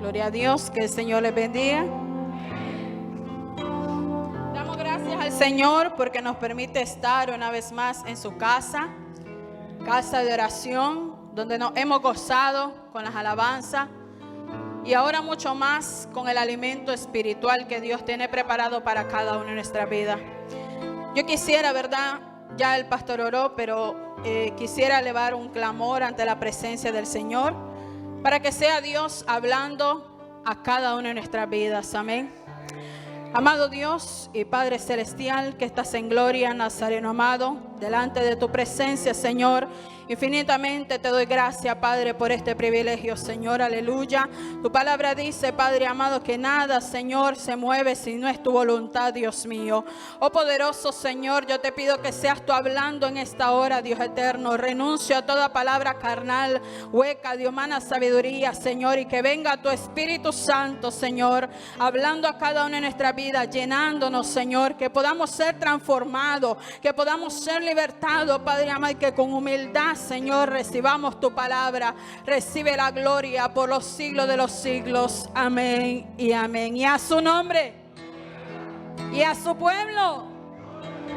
Gloria a Dios, que el Señor les bendiga. Damos gracias al Señor porque nos permite estar una vez más en su casa de oración, donde nos hemos gozado con las alabanzas y ahora mucho más con el alimento espiritual que Dios tiene preparado para cada uno de nuestras vidas. Yo quisiera, ¿verdad? Ya el pastor oró, pero quisiera elevar un clamor ante la presencia del Señor para que sea Dios hablando a cada una de nuestras vidas. Amén. Amado Dios y Padre Celestial, que estás en gloria, Nazareno amado, delante de tu presencia, Señor, infinitamente te doy gracias, Padre, por este privilegio, Señor, aleluya. Tu palabra dice, Padre amado, que nada, Señor, se mueve si no es tu voluntad, Dios mío. Oh poderoso Señor, yo te pido que seas tú hablando en esta hora, Dios eterno. Renuncio a toda palabra carnal, hueca, de humana sabiduría, Señor, y que venga tu Espíritu Santo, Señor, hablando a cada una de nuestras vidas, llenándonos, Señor, que podamos ser transformados, que podamos ser libertados, Padre amado, y que con humildad, Señor, recibamos tu palabra. Recibe la gloria por los siglos de los siglos. Amén y amén. Y a su nombre y a su pueblo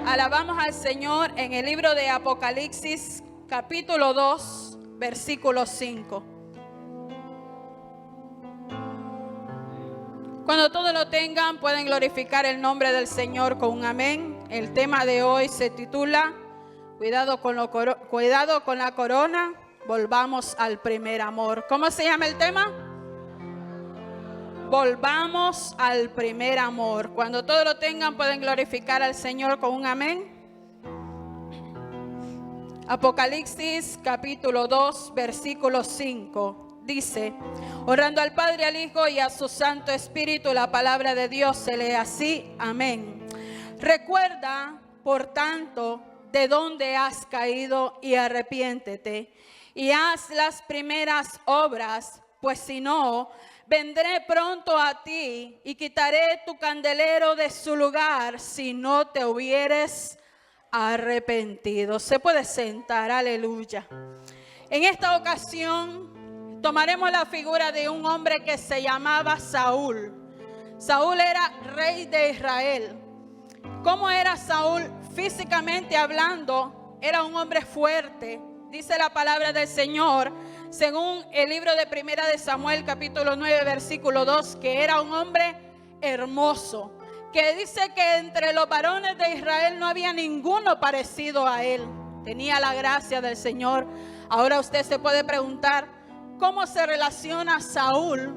alabamos al Señor en el libro de Apocalipsis, capítulo 2, versículo 5. Cuando todos lo tengan, pueden glorificar el nombre del Señor con un amén. El tema de hoy se titula Cuidado con la corona, volvamos al primer amor. ¿Cómo se llama el tema? Volvamos al primer amor. Cuando todos lo tengan, pueden glorificar al Señor con un amén. Apocalipsis capítulo 2, versículo 5. Dice, honrando al Padre, al Hijo y a su Santo Espíritu, la palabra de Dios se lee así, amén. Recuerda, por tanto, de dónde has caído y arrepiéntete y haz las primeras obras, pues si no, vendré pronto a ti y quitaré tu candelero de su lugar si no te hubieres arrepentido. Se puede sentar, aleluya. En esta ocasión tomaremos la figura de un hombre que se llamaba Saúl. Saúl era rey de Israel. ¿Cómo era Saúl? Físicamente hablando, era un hombre fuerte. Dice la palabra del Señor, según el libro de Primera de Samuel, capítulo 9, versículo 2, que era un hombre hermoso. Que dice que entre los varones de Israel no había ninguno parecido a él. Tenía la gracia del Señor. Ahora usted se puede preguntar, ¿cómo se relaciona Saúl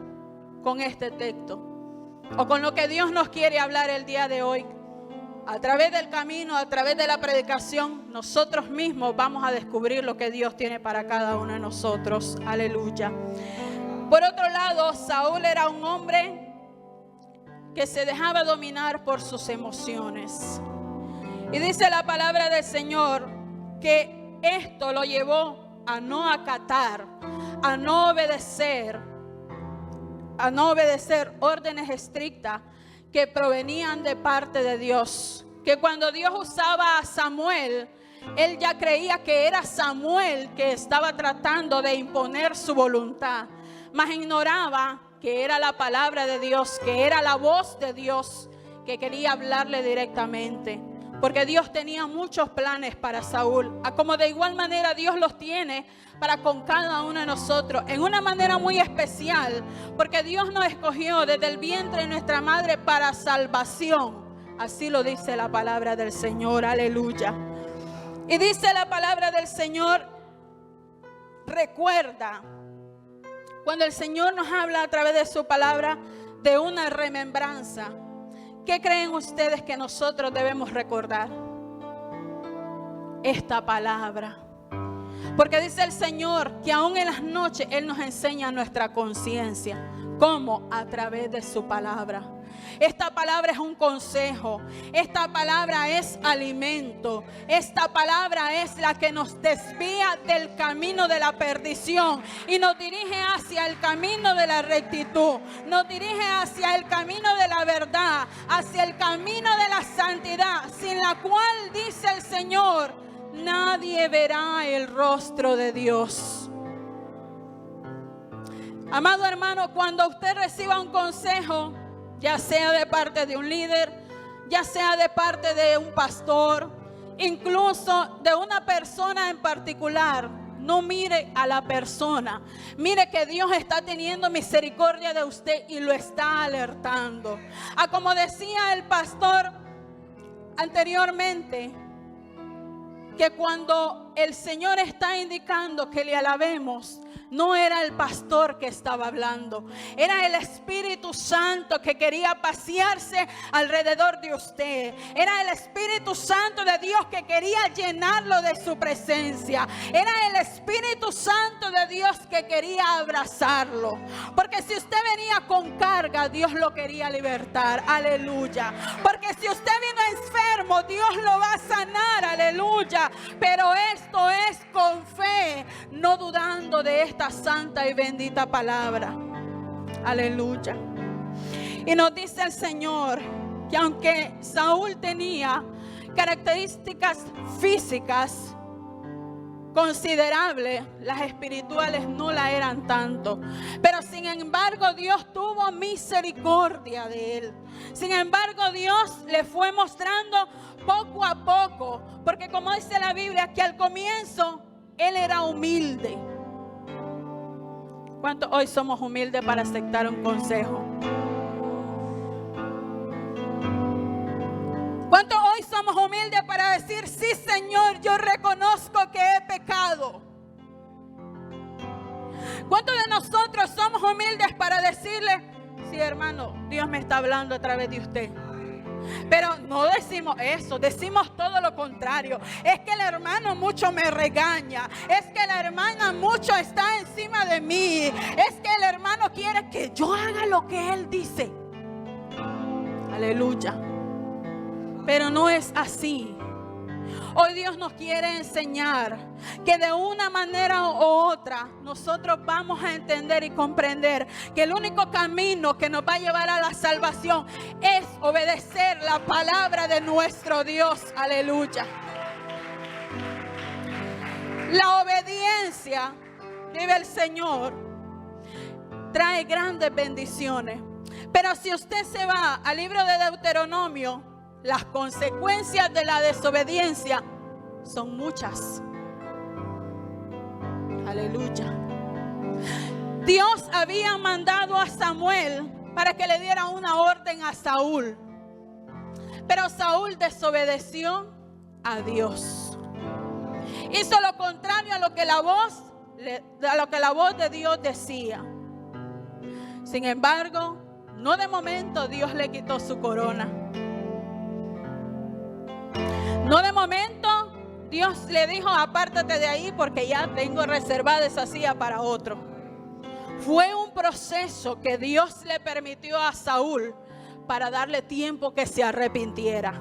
con este texto? O con lo que Dios nos quiere hablar el día de hoy. A través del camino, a través de la predicación, nosotros mismos vamos a descubrir lo que Dios tiene para cada uno de nosotros. Aleluya. Por otro lado, Saúl era un hombre que se dejaba dominar por sus emociones. Y dice la palabra del Señor que esto lo llevó a no acatar, a no obedecer órdenes estrictas que provenían de parte de Dios. Que cuando Dios usaba a Samuel, él ya creía que era Samuel que estaba tratando de imponer su voluntad, mas ignoraba que era la palabra de Dios, que era la voz de Dios que quería hablarle directamente. Porque Dios tenía muchos planes para Saúl, como de igual manera Dios los tiene para con cada uno de nosotros, en una manera muy especial, porque Dios nos escogió desde el vientre de nuestra madre para salvación. Así lo dice la palabra del Señor, aleluya. Y dice la palabra del Señor, recuerda, cuando el Señor nos habla a través de su palabra de una remembranza, ¿qué creen ustedes que nosotros debemos recordar? Esta palabra. Porque dice el Señor que aún en las noches Él nos enseña nuestra conciencia. ¿Cómo? A través de su palabra. Esta palabra es un consejo. Esta palabra es alimento. Esta palabra es la que nos desvía del camino de la perdición y nos dirige hacia el camino de la rectitud. Nos dirige hacia el camino de la verdad, hacia el camino de la santidad, sin la cual, dice el Señor, nadie verá el rostro de Dios. Amado hermano, cuando usted reciba un consejo, ya sea de parte de un líder, ya sea de parte de un pastor, incluso de una persona en particular, no mire a la persona. Mire que Dios está teniendo misericordia de usted y lo está alertando. Como decía el pastor anteriormente, que cuando el Señor está indicando que le alabemos, no era el pastor que estaba hablando, era el Espíritu Santo que quería pasearse alrededor de usted. Era el Espíritu Santo de Dios que quería llenarlo de su presencia. Era el Espíritu Santo de Dios que quería abrazarlo. Porque si usted venía con carga, Dios lo quería libertar. Aleluya. Porque si usted vino enfermo, Dios lo va a sanar. Aleluya. Pero esto es con fe, no dudando de esta santa y bendita palabra. Aleluya. Y nos dice el Señor que aunque Saúl tenía características físicas considerables, las espirituales no la eran tanto. Pero sin embargo Dios tuvo misericordia de él. Sin embargo Dios le fue mostrando poco a poco, porque como dice la Biblia, que al comienzo él era humilde. ¿Cuántos hoy somos humildes para aceptar un consejo? ¿Cuántos hoy somos humildes para decir, sí Señor, yo reconozco que he pecado? ¿Cuántos de nosotros somos humildes para decirle, sí hermano, Dios me está hablando a través de usted? Pero no decimos eso, decimos todo lo contrario. Es que el hermano mucho me regaña, es que la hermana mucho está encima de mí, es que el hermano quiere que yo haga lo que él dice. Aleluya. Pero no es así. Hoy Dios nos quiere enseñar que de una manera u otra nosotros vamos a entender y comprender que el único camino que nos va a llevar a la salvación es obedecer la palabra de nuestro Dios. Aleluya. La obediencia, vive el Señor, trae grandes bendiciones. Pero si usted se va al libro de Deuteronomio, las consecuencias de la desobediencia son muchas. Aleluya. Dios había mandado a Samuel para que le diera una orden a Saúl. Pero Saúl desobedeció a Dios. Hizo lo contrario a lo que la voz de Dios decía. Sin embargo, no de momento Dios le quitó su corona. No de momento Dios le dijo, apártate de ahí porque ya tengo reservada esa silla para otro. Fue un proceso que Dios le permitió a Saúl para darle tiempo que se arrepintiera.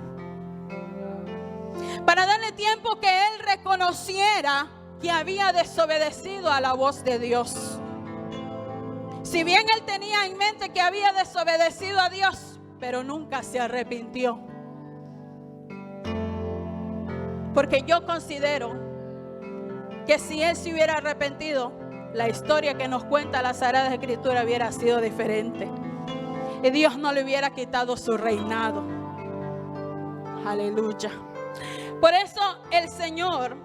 Para darle tiempo que él reconociera que había desobedecido a la voz de Dios. Si bien él tenía en mente que había desobedecido a Dios, pero nunca se arrepintió. Porque yo considero que si él se hubiera arrepentido, la historia que nos cuenta la Sagrada Escritura hubiera sido diferente. Y Dios no le hubiera quitado su reinado. Aleluya. Por eso el Señor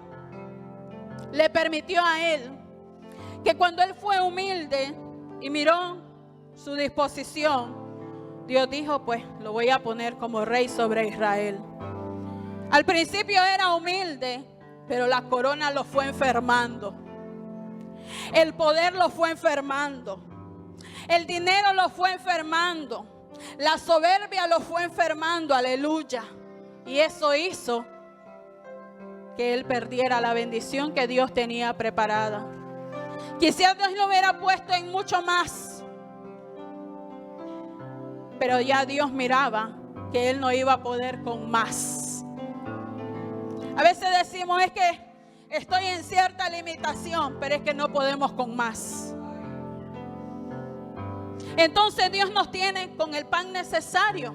le permitió a él que cuando él fue humilde y miró su disposición, Dios dijo, pues lo voy a poner como rey sobre Israel. Al principio era humilde, pero la corona lo fue enfermando. El poder lo fue enfermando. El dinero lo fue enfermando. La soberbia lo fue enfermando. Aleluya. Y eso hizo que él perdiera la bendición que Dios tenía preparada. Quizás Dios lo hubiera puesto en mucho más, pero ya Dios miraba que él no iba a poder con más. A veces decimos, es que estoy en cierta limitación, pero es que no podemos con más. Entonces Dios nos tiene con el pan necesario.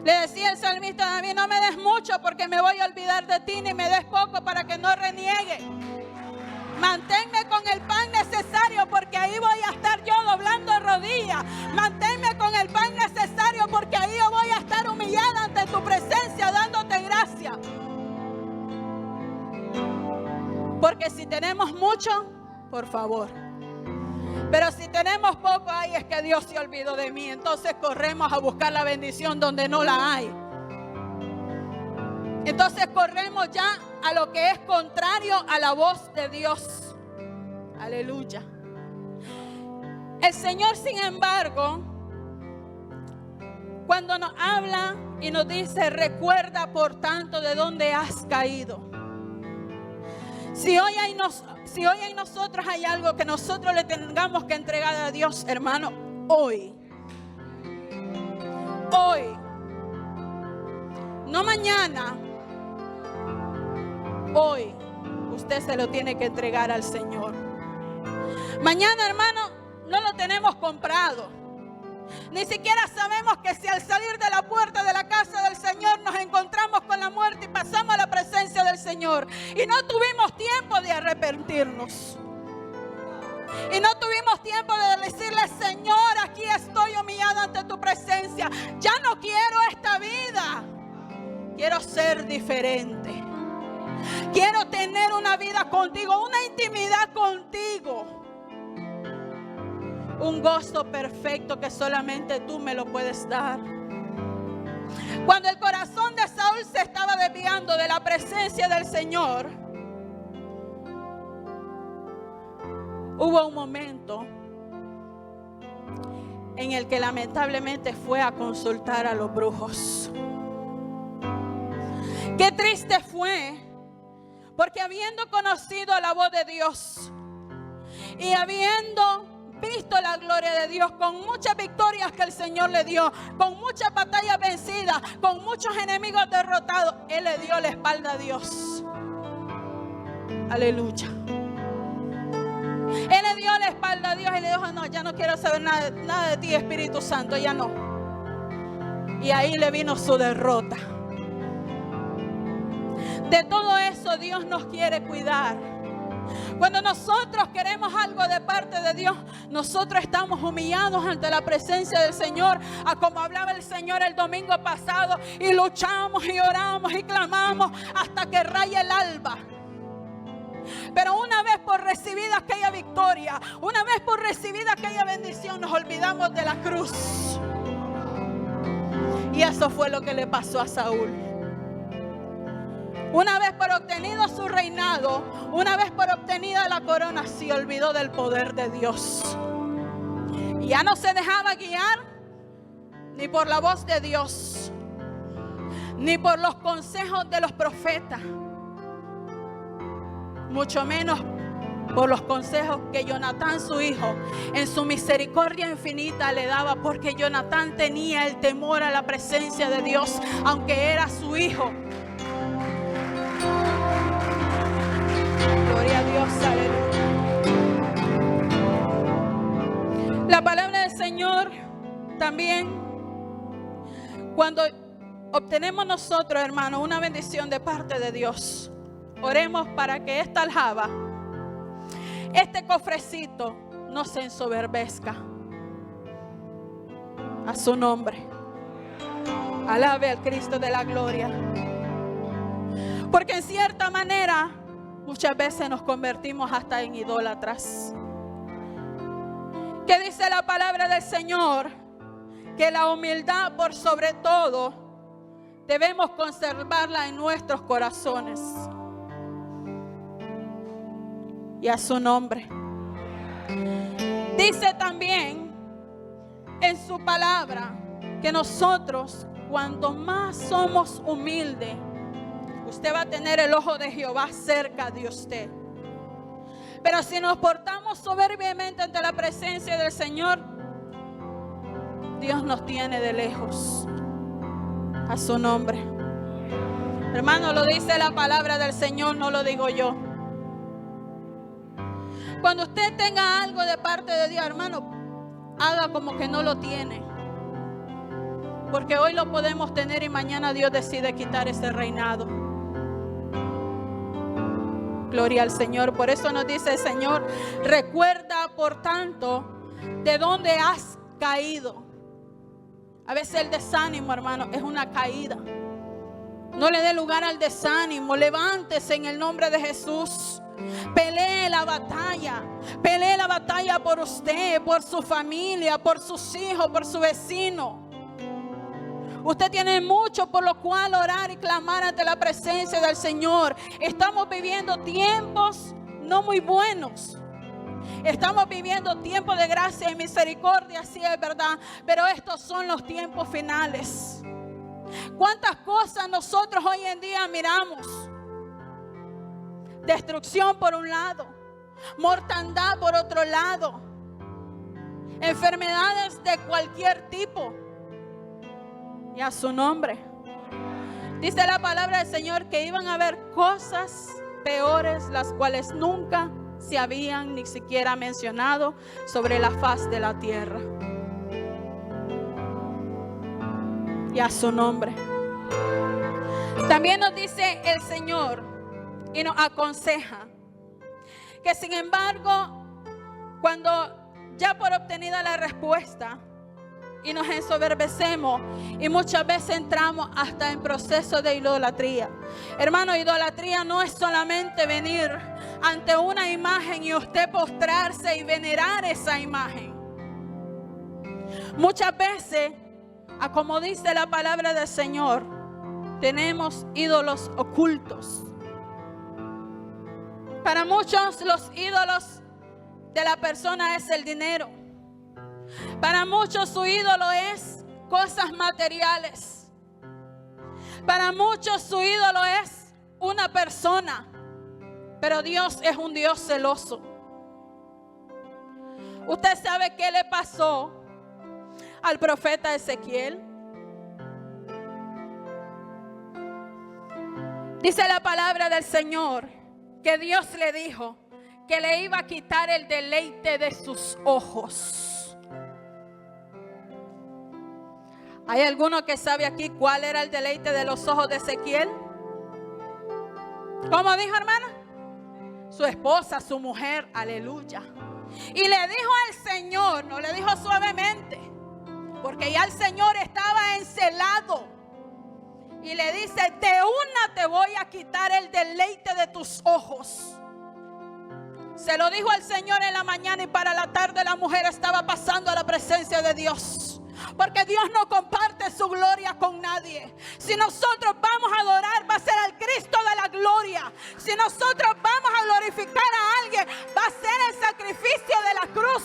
Le decía el salmista David, no me des mucho porque me voy a olvidar de ti, ni me des poco para que no reniegue. Manténme con el pan necesario porque ahí mucho, por favor. Pero si tenemos poco, ay, es que Dios se olvidó de mí. Entonces corremos a buscar la bendición donde no la hay. Entonces corremos ya a lo que es contrario a la voz de Dios. Aleluya. El Señor, sin embargo, cuando nos habla y nos dice, recuerda por tanto de dónde has caído. Si hoy en nosotros hay algo que nosotros le tengamos que entregar a Dios, hermano, hoy, no mañana, hoy usted se lo tiene que entregar al Señor. Mañana, hermano, no lo tenemos comprado. Ni siquiera sabemos que si al salir de la puerta de la casa del Señor nos encontramos con la muerte y pasamos a la presencia del Señor y no tuvimos tiempo de arrepentirnos. Y no tuvimos tiempo de decirle, Señor, aquí estoy humillado ante tu presencia. Ya no quiero esta vida. Quiero ser diferente. Quiero tener una vida contigo, una intimidad contigo. Un gozo perfecto que solamente tú me lo puedes dar. Cuando el corazón de Saúl se estaba desviando de la presencia del Señor, hubo un momento en el que lamentablemente fue a consultar a los brujos. Qué triste fue, porque habiendo conocido la voz de Dios y habiendo visto la gloria de Dios, con muchas victorias que el Señor le dio, con muchas batallas vencidas, con muchos enemigos derrotados, él le dio la espalda a Dios. Aleluya. Él le dio la espalda a Dios y le dijo, no, ya no quiero saber nada de ti, Espíritu Santo, ya no. Y ahí le vino su derrota. De todo eso Dios nos quiere cuidar. Cuando nosotros queremos algo de parte de Dios, nosotros estamos humillados ante la presencia del Señor, a como hablaba el Señor el domingo pasado, y luchamos y oramos y clamamos hasta que raye el alba. Pero una vez por recibida aquella victoria, una vez por recibida aquella bendición, nos olvidamos de la cruz. Y eso fue lo que le pasó a Saúl. Una vez por obtenido su reinado, una vez por obtenida la corona, se olvidó del poder de Dios. Y ya no se dejaba guiar ni por la voz de Dios, ni por los consejos de los profetas, mucho menos por los consejos que Jonatán, su hijo, en su misericordia infinita le daba, porque Jonatán tenía el temor a la presencia de Dios, aunque era su hijo. Gloria a Dios, aleluya. La palabra del Señor también, cuando obtenemos nosotros, hermanos, una bendición de parte de Dios, oremos para que esta aljaba, este cofrecito, no se ensoberbezca. A su nombre. Alabe al Cristo de la gloria. Porque en cierta manera muchas veces nos convertimos hasta en idólatras. ¿Qué dice la palabra del Señor? Que la humildad por sobre todo debemos conservarla en nuestros corazones. Y a su nombre. Dice también en su palabra que nosotros, cuanto más somos humildes, usted va a tener el ojo de Jehová cerca de usted. Pero si nos portamos soberbiamente ante la presencia del Señor, Dios nos tiene de lejos. A su nombre. Hermano, lo dice la palabra del Señor, no lo digo yo. Cuando usted tenga algo de parte de Dios, hermano, haga como que no lo tiene. Porque hoy lo podemos tener y mañana Dios decide quitar ese reinado. Gloria al Señor. Por eso nos dice el Señor, recuerda por tanto de dónde has caído. A veces el desánimo, hermano, es una caída. No le dé lugar al desánimo. Levántese en el nombre de Jesús. Pelee la batalla. Pelee la batalla por usted, por su familia, por sus hijos, por su vecino. Usted tiene mucho por lo cual orar y clamar ante la presencia del Señor. Estamos viviendo tiempos no muy buenos. Estamos viviendo tiempos de gracia y misericordia, sí es verdad, pero estos son los tiempos finales. ¿Cuántas cosas nosotros hoy en día miramos? Destrucción por un lado, mortandad por otro lado, enfermedades de cualquier tipo. Y a su nombre. Dice la palabra del Señor que iban a haber cosas peores, las cuales nunca se habían ni siquiera mencionado sobre la faz de la tierra. Y a su nombre. También nos dice el Señor y nos aconseja que sin embargo, cuando ya por obtenida la respuesta y nos ensoberbecemos y muchas veces entramos hasta en proceso de idolatría. Hermano, idolatría no es solamente venir ante una imagen y usted postrarse y venerar esa imagen. Muchas veces, como dice la palabra del Señor, tenemos ídolos ocultos. Para muchos los ídolos de la persona es el dinero. Para muchos su ídolo es cosas materiales. Para muchos su ídolo es una persona. Pero Dios es un Dios celoso. ¿Usted sabe qué le pasó al profeta Ezequiel? Dice la palabra del Señor que Dios le dijo que le iba a quitar el deleite de sus ojos. ¿Hay alguno que sabe aquí cuál era el deleite de los ojos de Ezequiel? ¿Cómo dijo, hermana? Su esposa, su mujer, aleluya. Y le dijo al Señor, no le dijo suavemente, porque ya el Señor estaba encelado. Y le dice, de una te voy a quitar el deleite de tus ojos. Se lo dijo al Señor en la mañana y para la tarde la mujer estaba pasando a la presencia de Dios. Porque Dios no comparte su gloria con nadie. Si nosotros vamos a adorar, va a ser al Cristo de la gloria. Si nosotros vamos a glorificar a alguien, va a ser el sacrificio de la cruz.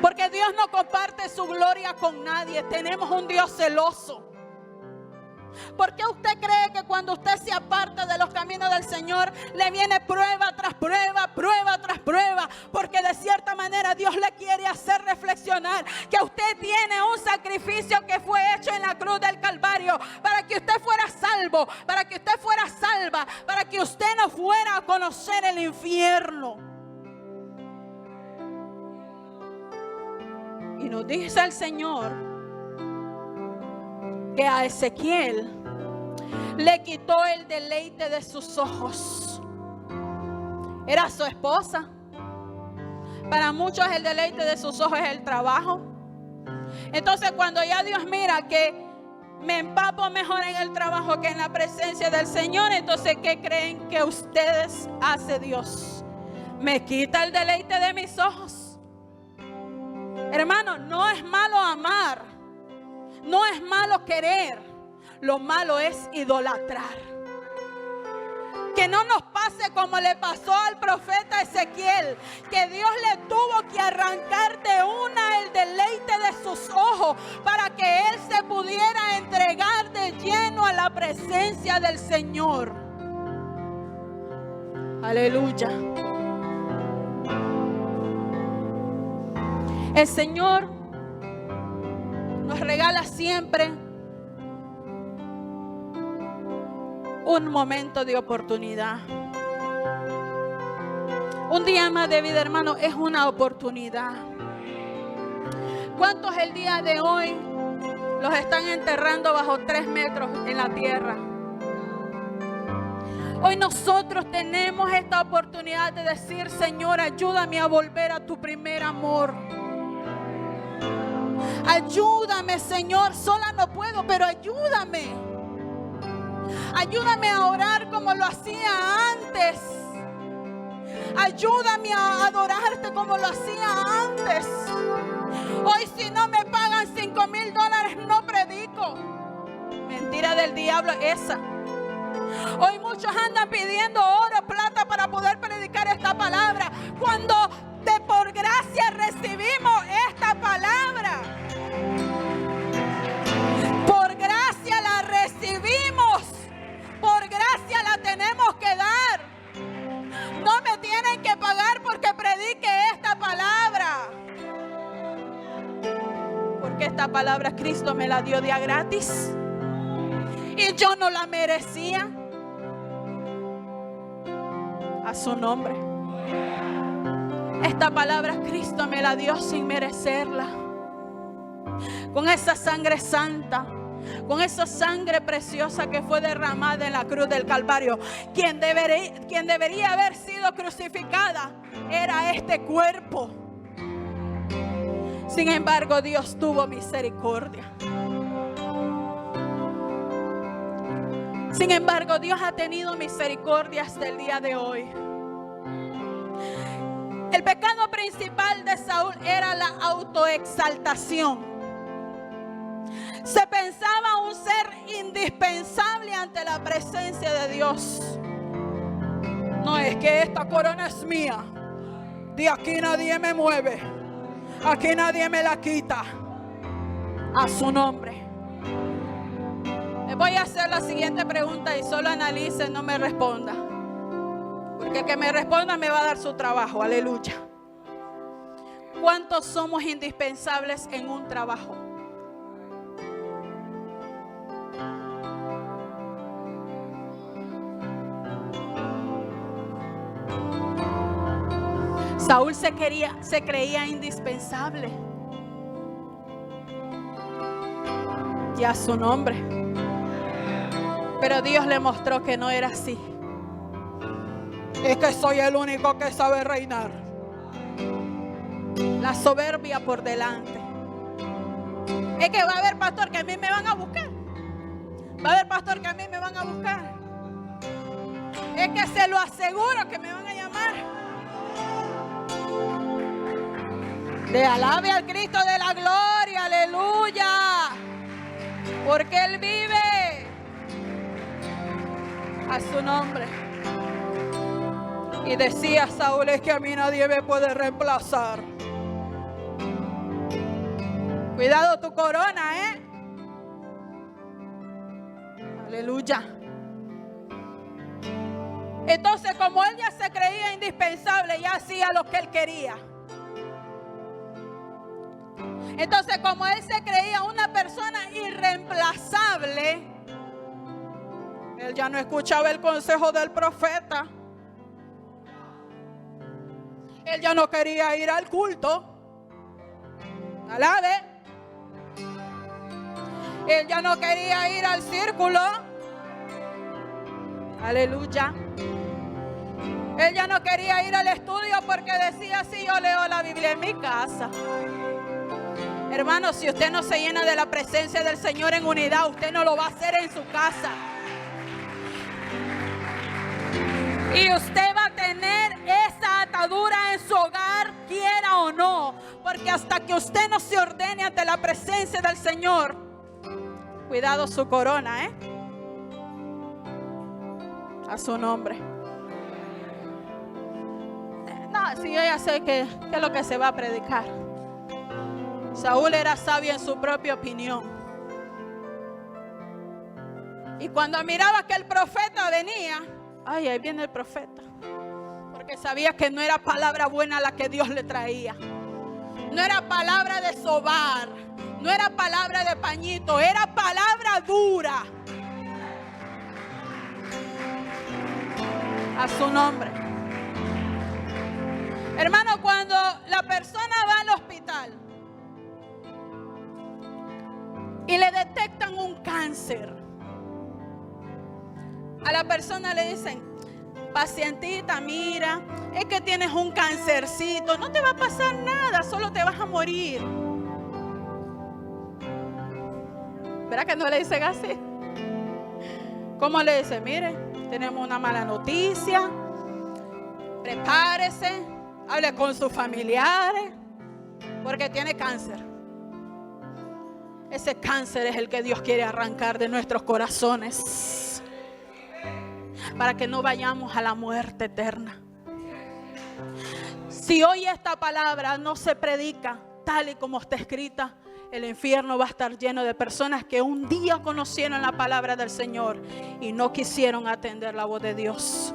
Porque Dios no comparte su gloria con nadie. Tenemos un Dios celoso. ¿Por qué usted cree que cuando usted se aparta de los caminos del Señor le viene prueba tras prueba, prueba tras prueba? Porque de cierta manera Dios le quiere hacer reflexionar que usted tiene un sacrificio que fue hecho en la cruz del Calvario para que usted fuera salvo, para que usted fuera salva, para que usted no fuera a conocer el infierno. Y nos dice el Señor que a Ezequiel le quitó el deleite de sus ojos. Era su esposa. Para muchos el deleite de sus ojos es el trabajo. Entonces cuando ya Dios mira que me empapo mejor en el trabajo que en la presencia del Señor, entonces ¿qué creen que ustedes hace Dios? Me quita el deleite de mis ojos. Hermano, no es malo amar. No es malo querer, lo malo es idolatrar. Que no nos pase como le pasó al profeta Ezequiel, que Dios le tuvo que arrancar de una el deleite de sus ojos para que él se pudiera entregar de lleno a la presencia del Señor. Aleluya. El Señor nos regala siempre un momento de oportunidad. Un día más de vida, hermano, es una oportunidad. ¿Cuántos el día de hoy los están enterrando bajo 3 metros en la tierra? Hoy nosotros tenemos esta oportunidad de decir, Señor, ayúdame a volver a tu primer amor. Ayúdame, Señor, sola no puedo, pero ayúdame. Ayúdame a orar como lo hacía antes. Ayúdame a adorarte como lo hacía antes. Hoy si no me pagan $5,000 no predico. Mentira del diablo esa. Hoy muchos andan pidiendo oro, plata para poder predicar esta palabra, cuando de por gracia recibimos esta palabra. Por gracia la recibimos, por gracia la tenemos que dar. No me tienen que pagar porque predique esta palabra, porque esta palabra Cristo me la dio de a gratis y yo no la merecía. A su nombre. Esta palabra Cristo me la dio sin merecerla, con esa sangre santa, con esa sangre preciosa que fue derramada en la cruz del Calvario. Quien debería haber sido crucificada era este cuerpo. Sin embargo, Dios tuvo misericordia. Sin embargo, Dios ha tenido misericordia hasta el día de hoy. El pecado principal de Saúl era la autoexaltación. Se pensaba un ser indispensable ante la presencia de Dios. No, es que esta corona es mía. De aquí nadie me mueve. Aquí nadie me la quita. A su nombre. Les voy a hacer la siguiente pregunta y solo analice, no me responda. Porque el que me responda me va a dar su trabajo. Aleluya. ¿Cuántos somos indispensables en un trabajo? Saúl se creía indispensable. Y a su nombre. Pero Dios le mostró que no era así. Es que soy el único que sabe reinar. La soberbia por delante. Es que va a haber pastor que a mí me van a buscar. Va a haber pastor que a mí me van a buscar. Es que se lo aseguro que me van a llamar. De alabe al Cristo de la gloria, aleluya. Porque Él vive. A su nombre. Y decía Saúl, es que a mí nadie me puede reemplazar. Cuidado tu corona, aleluya. Entonces, como él ya se creía indispensable, ya hacía lo que él quería. Entonces, como él se creía una persona irreemplazable, él ya no escuchaba el consejo del profeta. Él ya no quería ir al culto. Alabe. Él ya no quería ir al círculo. Aleluya. Él ya no quería ir al estudio porque decía, si yo leo la Biblia en mi casa. Hermano, si usted no se llena de la presencia del Señor en unidad, usted no lo va a hacer en su casa. Y usted va a tener esa atadura en su hogar, quiera o no. Porque hasta que usted no se ordene ante la presencia del Señor, cuidado su corona, a su nombre. No, si yo ya sé que es lo que se va a predicar. Saúl era sabio en su propia opinión. Y cuando miraba que el profeta venía, ay, ahí viene el profeta. Porque sabía que no era palabra buena la que Dios le traía. No era palabra de sobar. No era palabra de pañito. Era palabra dura. A su nombre. Hermano, cuando la persona va al hospital y le detectan un cáncer, a la persona le dicen, pacientita, mira, es que tienes un cancercito, no te va a pasar nada, solo te vas a morir. ¿Verdad que no le dicen así? ¿Cómo le dice? Mire, tenemos una mala noticia. Prepárese, hable con sus familiares, porque tiene cáncer. Ese cáncer es el que Dios quiere arrancar de nuestros corazones, para que no vayamos a la muerte eterna. Si hoy esta palabra no se predica tal y como está escrita, el infierno va a estar lleno de personas que un día conocieron la palabra del Señor y no quisieron atender la voz de Dios.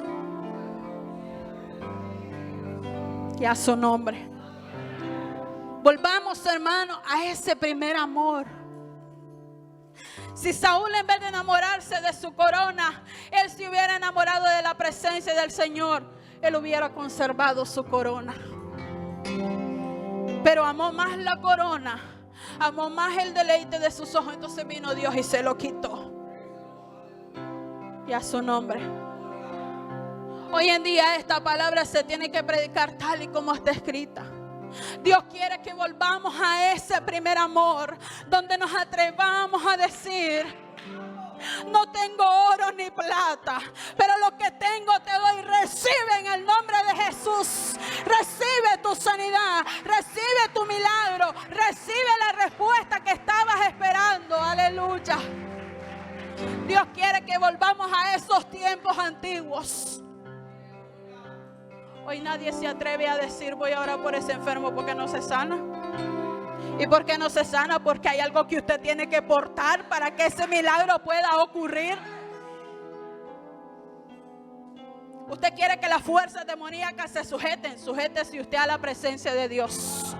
Y a su nombre. Volvamos, hermano, a ese primer amor. Si Saúl, en vez de enamorarse de su corona, él se hubiera enamorado de la presencia del Señor, él hubiera conservado su corona. Pero amó más la corona, amó más el deleite de sus ojos. Entonces vino Dios y se lo quitó. Y a su nombre. Hoy en día esta palabra se tiene que predicar tal y como está escrita. Dios quiere que volvamos a ese primer amor, donde nos atrevamos a decir: no tengo oro ni plata, pero lo que tengo te doy. Recibe en el nombre de Jesús. Recibe tu sanidad, recibe tu milagro, recibe la respuesta que estabas esperando. Aleluya. Dios quiere que volvamos a esos tiempos antiguos. Hoy nadie se atreve a decir: voy a orar por ese enfermo, porque no se sana. ¿Y por qué no se sana? Porque hay algo que usted tiene que portar para que ese milagro pueda ocurrir. Usted quiere que las fuerzas demoníacas se sujeten. Sujétese usted a la presencia de Dios.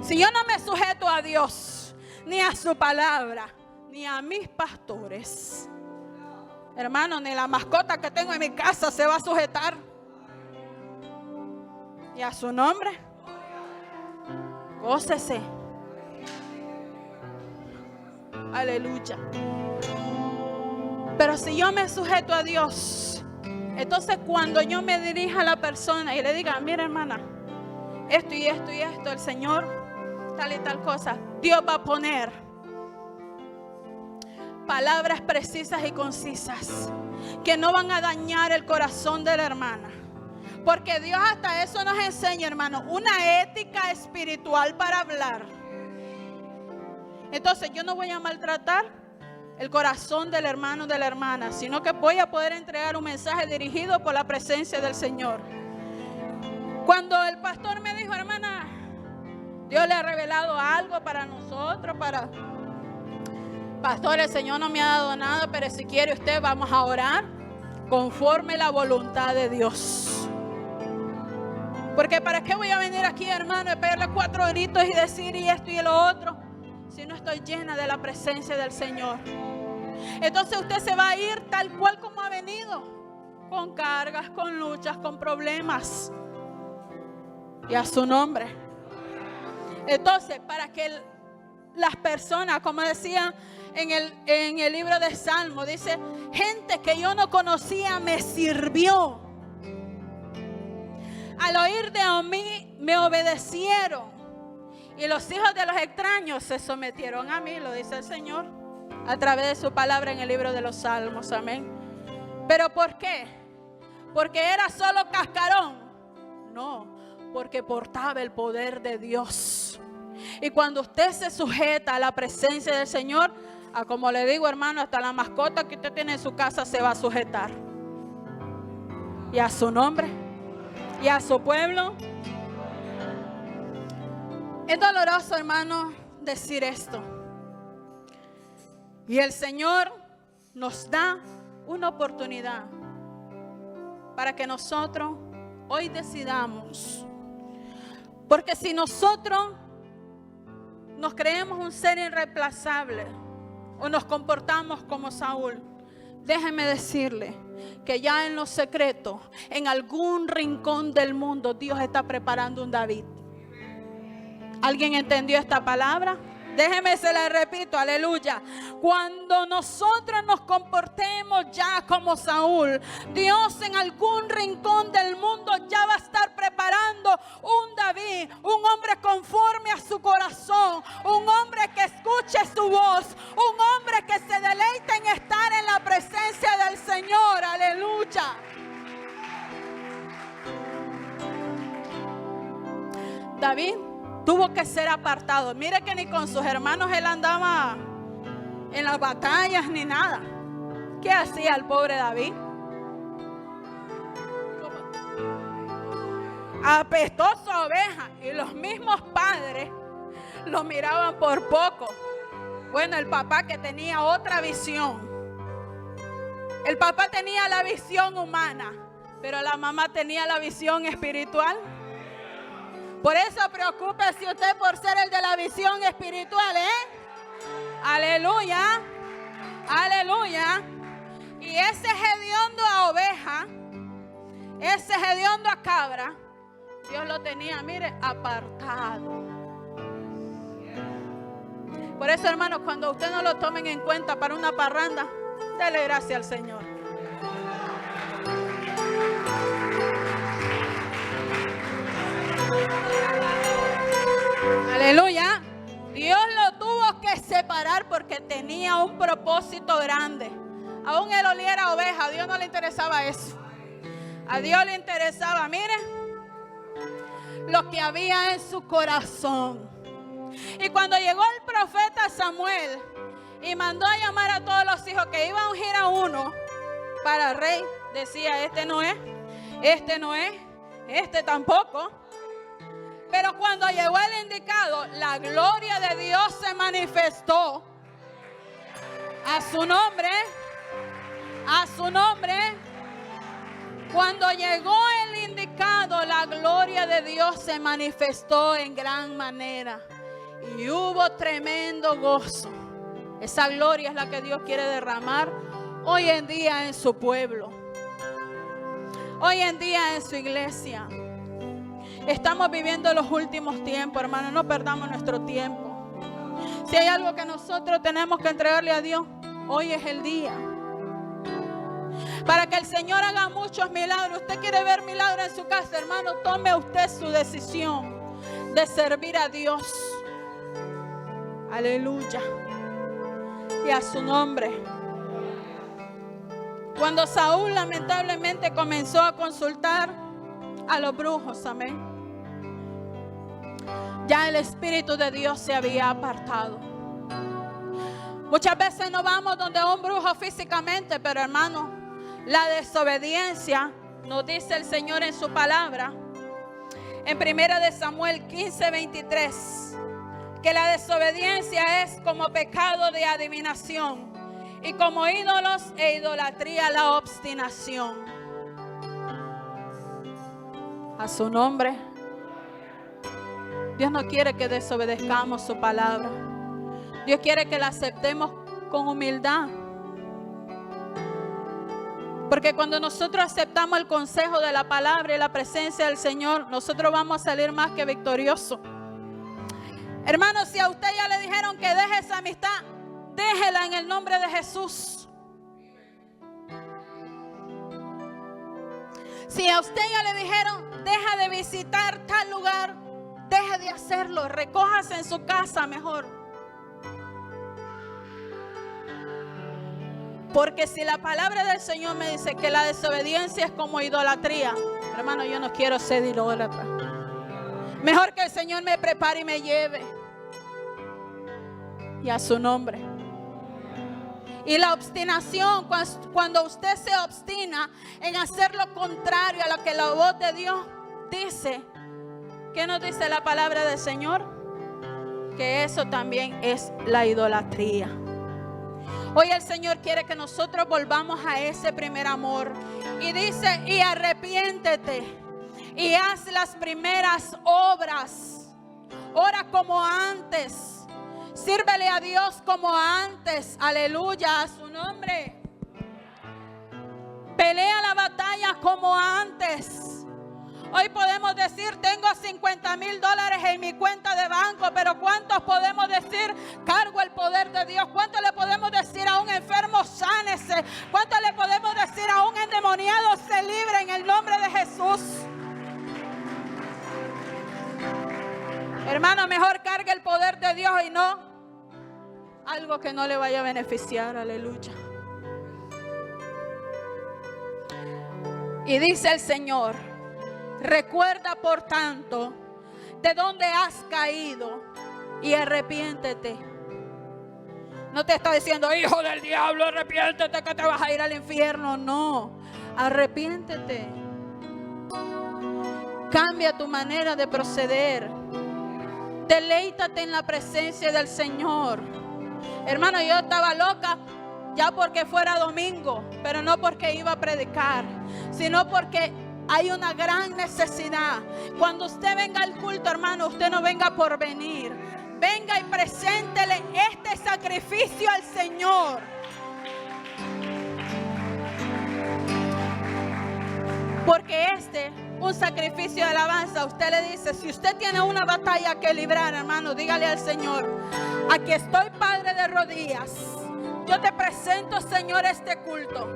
Si yo no me sujeto a Dios, ni a su palabra, ni a mis pastores, hermano, ni la mascota que tengo en mi casa se va a sujetar. Y a su nombre, gócese. Aleluya. Pero si yo me sujeto a Dios, entonces cuando yo me dirija a la persona y le diga: mira, hermana, esto y esto y esto, el Señor tal y tal cosa, Dios va a poner palabras precisas y concisas que no van a dañar el corazón de la hermana. Porque Dios hasta eso nos enseña, hermano, una ética espiritual para hablar. Entonces yo no voy a maltratar el corazón del hermano o de la hermana, sino que voy a poder entregar un mensaje dirigido por la presencia del Señor. Cuando el pastor me dijo: hermana, Dios le ha revelado algo para nosotros, pastor, el Señor no me ha dado nada, pero si quiere usted, vamos a orar conforme la voluntad de Dios. Porque ¿para qué voy a venir aquí, hermano, y pegarle 4 gritos y decir y esto y lo otro, si no estoy llena de la presencia del Señor? Entonces usted se va a ir tal cual como ha venido, con cargas, con luchas, con problemas. Y a su nombre. Entonces, para que las personas, como decía en el libro de Salmo, dice: gente que yo no conocía me sirvió. Al oír de mí me obedecieron, y los hijos de los extraños se sometieron a mí, lo dice el Señor a través de su palabra en el libro de los Salmos. Amén. ¿Pero por qué? ¿Porque era solo cascarón? No, porque portaba el poder de Dios. Y cuando usted se sujeta a la presencia del Señor, a como le digo, hermano, hasta la mascota que usted tiene en su casa se va a sujetar. Y a su nombre, y a su pueblo. Es doloroso, hermano, decir esto. Y el Señor nos da una oportunidad para que nosotros hoy decidamos. Porque si nosotros nos creemos un ser irreemplazable o nos comportamos como Saúl, déjeme decirle que ya en lo secreto, en algún rincón del mundo, Dios está preparando un David. ¿Alguien entendió esta palabra? Déjeme se la repito, aleluya. Cuando nosotros nos comportemos ya como Saúl, Dios en algún rincón del mundo ya va a estar preparando un David, un hombre conforme a su corazón, un hombre que escuche su voz, un hombre que se deleite en estar en la David tuvo que ser apartado. Mire que ni con sus hermanos él andaba en las batallas ni nada. ¿Qué hacía el pobre David? Apestosa oveja. Y los mismos padres lo miraban por poco. Bueno, el papá que tenía otra visión. El papá tenía la visión humana, pero la mamá tenía la visión espiritual. Por eso preocúpese usted por ser el de la visión espiritual, Aleluya, aleluya. Y ese hediondo a oveja, ese hediondo a cabra, Dios lo tenía, mire, apartado. Por eso, hermanos, cuando usted no lo tomen en cuenta para una parranda, dele gracias al Señor. Aleluya. Dios lo tuvo que separar porque tenía un propósito grande. Aún él oliera oveja, a Dios no le interesaba eso. A Dios le interesaba, mire, lo que había en su corazón. Y cuando llegó el profeta Samuel y mandó a llamar a todos los hijos que iban a ungir a uno para rey, decía: este no es, este no es, este tampoco. Pero cuando llegó el indicado, la gloria de Dios se manifestó. A su nombre, a su nombre. Cuando llegó el indicado, la gloria de Dios se manifestó en gran manera. Y hubo tremendo gozo. Esa gloria es la que Dios quiere derramar hoy en día en su pueblo. Hoy en día en su iglesia. Estamos viviendo los últimos tiempos, hermanos. No perdamos nuestro tiempo. Si hay algo que nosotros tenemos que entregarle a Dios, hoy es el día. Para que el Señor haga muchos milagros. Usted quiere ver milagros en su casa, hermano, tome usted su decisión de servir a Dios. Aleluya. Y a su nombre. Cuando Saúl lamentablemente comenzó a consultar a los brujos, amén, ya el Espíritu de Dios se había apartado. Muchas veces no vamos donde un brujo físicamente, pero hermano, la desobediencia, nos dice el Señor en su palabra, en 1 de Samuel 15:23, que la desobediencia es como pecado de adivinación y como ídolos e idolatría la obstinación. A su nombre. Dios no quiere que desobedezcamos su palabra. Dios quiere que la aceptemos con humildad. Porque cuando nosotros aceptamos el consejo de la palabra y la presencia del Señor, nosotros vamos a salir más que victoriosos. Hermanos, si a usted ya le dijeron que deje esa amistad, déjela en el nombre de Jesús. Si a usted ya le dijeron, deja de visitar tal lugar, deje de hacerlo, recójase en su casa mejor. Porque si la palabra del Señor me dice que la desobediencia es como idolatría, hermano, yo no quiero ser idólatra. Mejor que el Señor me prepare y me lleve. Y a su nombre. Y la obstinación, cuando usted se obstina en hacer lo contrario a lo que la voz de Dios dice, ¿qué nos dice la palabra del Señor? Que eso también es la idolatría. Hoy el Señor quiere que nosotros volvamos a ese primer amor. Y dice, y arrepiéntete y haz las primeras obras. Ora como antes. Sírvele a Dios como antes. Aleluya, a su nombre. Pelea la batalla como antes. Hoy podemos decir, tengo $50,000 en mi cuenta de banco, pero ¿cuántos podemos decir, cargo el poder de Dios? ¿Cuántos le podemos decir a un enfermo, sánese? ¿Cuántos le podemos decir a un endemoniado, se libre en el nombre de Jesús? Hermano, mejor cargue el poder de Dios y no algo que no le vaya a beneficiar. Aleluya. Y dice el Señor, recuerda por tanto de dónde has caído y arrepiéntete. No te está diciendo, hijo del diablo, arrepiéntete que te vas a ir al infierno. No, arrepiéntete. Cambia tu manera de proceder. Deleítate en la presencia del Señor. Hermano, yo estaba loca ya porque fuera domingo, pero no porque iba a predicar, sino porque hay una gran necesidad. Cuando usted venga al culto, hermano, usted no venga por venir. Venga y preséntele este sacrificio al Señor. Porque un sacrificio de alabanza, usted le dice, si usted tiene una batalla que librar, hermano, dígale al Señor, aquí estoy, Padre, de rodillas. Yo te presento, Señor, este culto.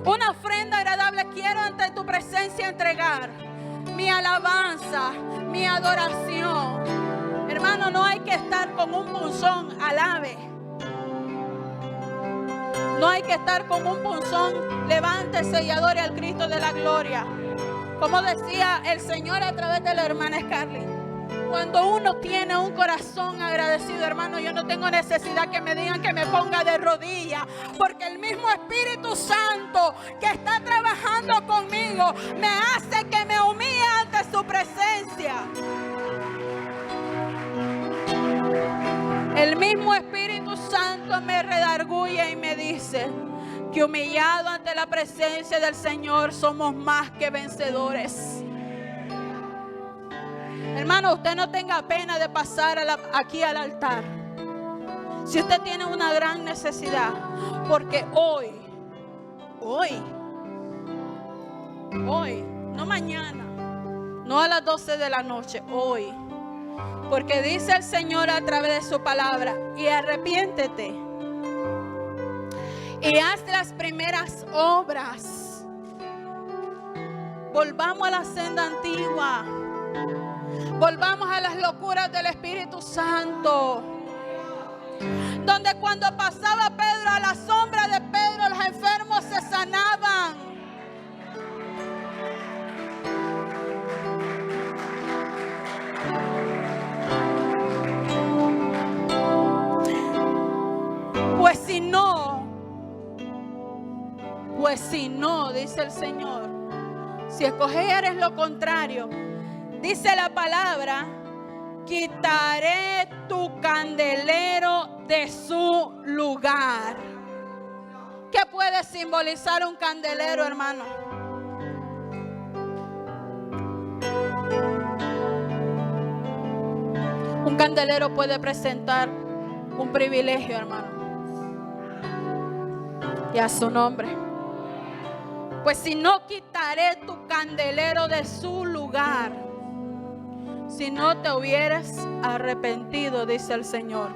Una ofrenda agradable quiero ante tu presencia entregar. Mi alabanza, mi adoración. Hermano, no hay que estar con un punzón, alabe. No hay que estar con un punzón, levántese y adore al Cristo de la gloria. Como decía el Señor a través de la hermana Scarlett, cuando uno tiene un corazón agradecido, hermano, yo no tengo necesidad que me digan que me ponga de rodillas, porque el mismo Espíritu Santo que está trabajando conmigo me hace que me humille ante su presencia. El mismo Espíritu Santo me redarguye y me dice que humillado ante la presencia del Señor somos más que vencedores. Hermano, usted no tenga pena de pasar aquí al altar. Si usted tiene una gran necesidad, porque hoy, no mañana, no a las 12 de la noche, hoy. Porque dice el Señor a través de su palabra, y arrepiéntete y haz las primeras obras. Volvamos a la senda antigua. Volvamos a las locuras del Espíritu Santo. Donde cuando pasaba Pedro, a la sombra de Pedro, los enfermos se sanaban. Pues si no, dice el Señor, si escogieres lo contrario, dice la palabra, quitaré tu candelero de su lugar. ¿Qué puede simbolizar un candelero, hermano? Un candelero puede presentar un privilegio, hermano. Y a su nombre. Pues si no, quitaré tu candelero de su lugar, si no te hubieras arrepentido, dice el Señor.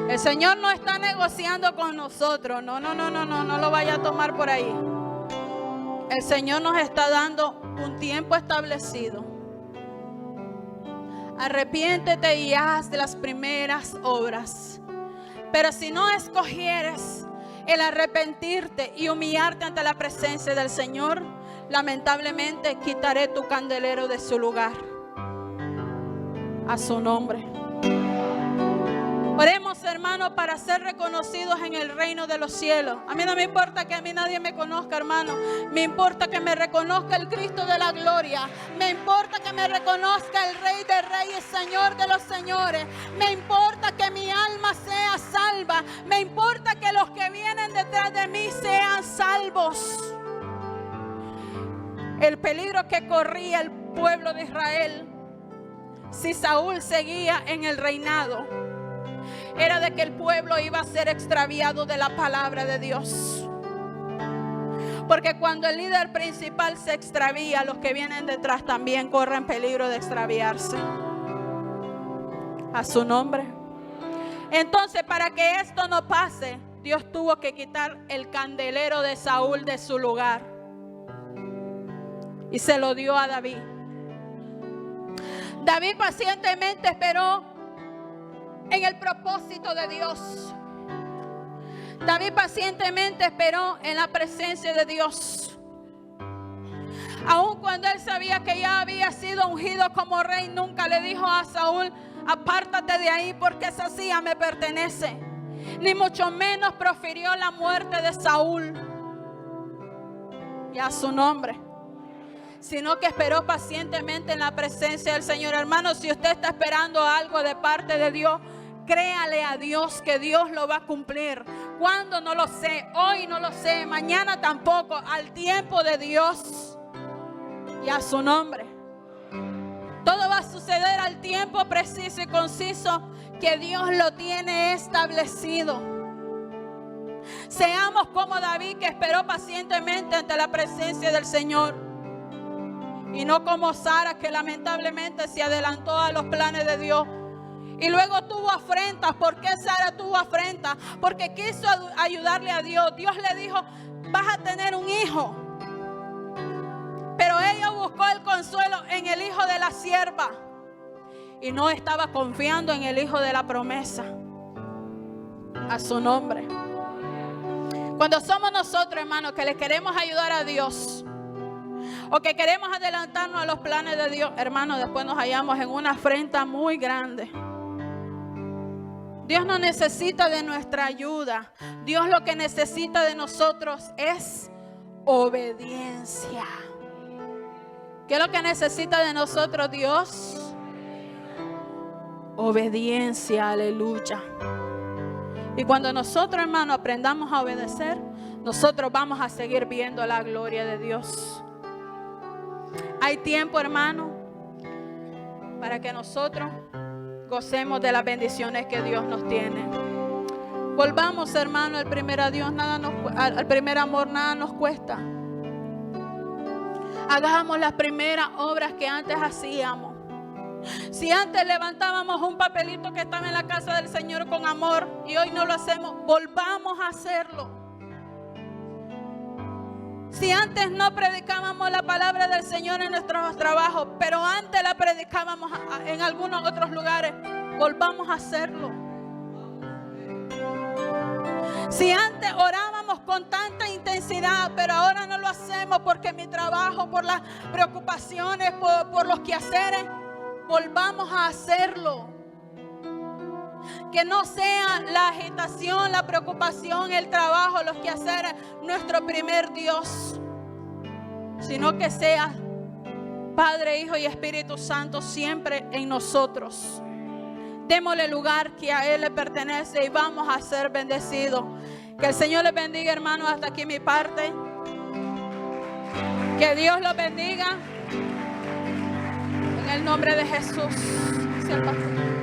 El Señor no está negociando con nosotros. No lo vaya a tomar por ahí. El Señor nos está dando un tiempo establecido. Arrepiéntete y haz las primeras obras. Pero si no escogieres el arrepentirte y humillarte ante la presencia del Señor, lamentablemente quitaré tu candelero de su lugar. A su nombre. Oremos, hermano, para ser reconocidos en el reino de los cielos. A mí no me importa que a mí nadie me conozca, hermano. Me importa que me reconozca el Cristo de la gloria. Me importa que me reconozca el Rey de Reyes, Señor de los señores. Me importa que mi alma sea salva. Me importa que los que vienen detrás de mí sean salvos. El peligro que corría el pueblo de Israel, si Saúl seguía en el reinado, era de que el pueblo iba a ser extraviado de la palabra de Dios. Porque cuando el líder principal se extravía, los que vienen detrás también corren peligro de extraviarse. A su nombre. Entonces, para que esto no pase, Dios tuvo que quitar el candelero de Saúl de su lugar. Y se lo dio a David. David pacientemente esperó en el propósito de Dios. David pacientemente esperó en la presencia de Dios. Aun cuando él él sabía que ya había sido ungido como rey, nunca le dijo a Saúl: apártate de ahí porque esa silla me pertenece. Ni mucho menos profirió la muerte de Saúl y a su nombre, sino que esperó pacientemente en la presencia del Señor. Hermano, si usted está esperando algo de parte de Dios, créale a Dios que Dios lo va a cumplir. ¿Cuándo? No lo sé. Hoy no lo sé. Mañana tampoco. Al tiempo de Dios y a su nombre. Todo va a suceder al tiempo preciso y conciso que Dios lo tiene establecido. Seamos como David, que esperó pacientemente ante la presencia del Señor, y no como Sara, que lamentablemente se adelantó a los planes de Dios y luego tuvo afrentas. ¿Por qué Sara tuvo afrentas? Porque quiso ayudarle a Dios. Dios le dijo: vas a tener un hijo. Pero ella buscó el consuelo en el hijo de la sierva y no estaba confiando en el hijo de la promesa. A su nombre. Cuando somos nosotros, hermanos, que le queremos ayudar a Dios, o que queremos adelantarnos a los planes de Dios, hermanos, después nos hallamos en una afrenta muy grande. Dios no necesita de nuestra ayuda. Dios lo que necesita de nosotros es obediencia. ¿Qué es lo que necesita de nosotros Dios? Obediencia, aleluya. Y cuando nosotros, hermanos, aprendamos a obedecer, nosotros vamos a seguir viendo la gloria de Dios. Hay tiempo, hermano, para que nosotros gocemos de las bendiciones que Dios nos tiene. Volvamos, hermano, al primer amor, nada nos cuesta. Hagamos las primeras obras que antes hacíamos. Si antes levantábamos un papelito que estaba en la casa del Señor con amor y hoy no lo hacemos, volvamos a hacerlo. Si antes no predicábamos la palabra del Señor en nuestros trabajos, pero antes la predicábamos en algunos otros lugares, volvamos a hacerlo. Si antes orábamos con tanta intensidad, pero ahora no lo hacemos porque mi trabajo, por las preocupaciones, por los quehaceres, volvamos a hacerlo. Que no sea la agitación, la preocupación, el trabajo, los quehaceres nuestro primer Dios, sino que sea Padre, Hijo y Espíritu Santo siempre en nosotros. Démosle lugar que a Él le pertenece y vamos a ser bendecidos. Que el Señor les bendiga, hermanos. Hasta aquí mi parte. Que Dios los bendiga. En el nombre de Jesús. Sea el pastor.